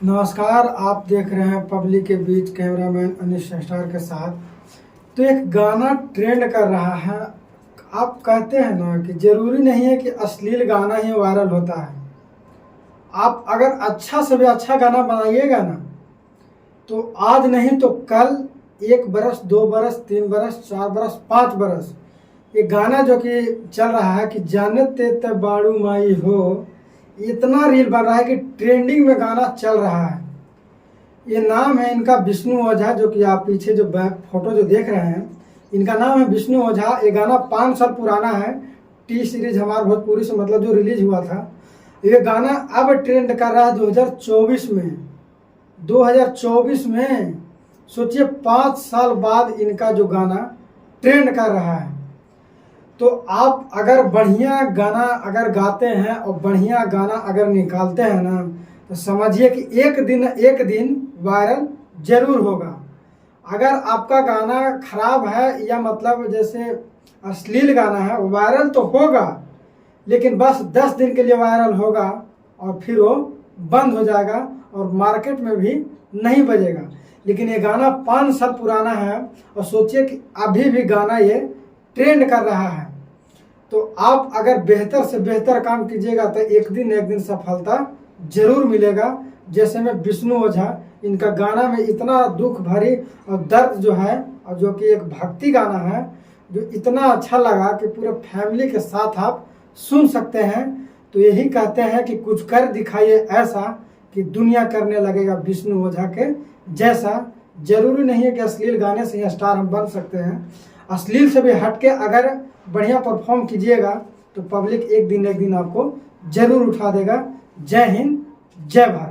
नमस्कार, आप देख रहे हैं पब्लिक के बीच कैमरामैन अनिश स्टार के साथ। तो एक गाना ट्रेंड कर रहा है। आप कहते हैं ना कि ज़रूरी नहीं है कि अश्लील गाना ही वायरल होता है। आप अगर अच्छा से भी अच्छा गाना बनाइएगा ना, तो आज नहीं तो कल 1 बरस, 2 बरस, 3 बरस, 4 बरस, 5 बरस ये गाना जो कि चल रहा है कि जानते ते बाड़ू माई हो, इतना रील बन रहा है कि ट्रेंडिंग में गाना चल रहा है। ये नाम है इनका विष्णु ओझा, जो कि आप पीछे जो बैक फोटो जो देख रहे हैं, इनका नाम है विष्णु ओझा। ये गाना 5 साल पुराना है। टी सीरीज हमार भोजपुरी से मतलब जो रिलीज हुआ था, ये गाना अब ट्रेंड कर रहा है 2024 में। 2024 में सोचिए 5 साल बाद इनका जो गाना ट्रेंड कर रहा है। तो आप अगर बढ़िया गाना अगर गाते हैं और बढ़िया गाना अगर निकालते हैं ना, तो समझिए कि एक दिन वायरल जरूर होगा। अगर आपका गाना खराब है या मतलब जैसे अश्लील गाना है, वो वायरल तो होगा, लेकिन बस 10 दिन के लिए वायरल होगा और फिर वो बंद हो जाएगा और मार्केट में भी नहीं बजेगा। लेकिन ये गाना 5 साल पुराना है और सोचिए कि अभी भी गाना ये ट्रेंड कर रहा है। तो आप अगर बेहतर से बेहतर काम कीजिएगा तो एक दिन सफलता जरूर मिलेगा। जैसे में विष्णु ओझा, इनका गाना में इतना दुख भरी और दर्द जो है, और जो कि एक भक्ति गाना है, जो इतना अच्छा लगा कि पूरे फैमिली के साथ आप सुन सकते हैं। तो यही कहते हैं कि कुछ कर दिखाइए ऐसा कि दुनिया करने लगेगा विष्णु ओझा के जैसा। जरूरी नहीं है कि अश्लील गाने से स्टार हम बन सकते हैं। अश्लील से भी हटके अगर बढ़िया परफॉर्म कीजिएगा तो पब्लिक एक दिन आपको जरूर उठा देगा। जय हिंद, जय भारत।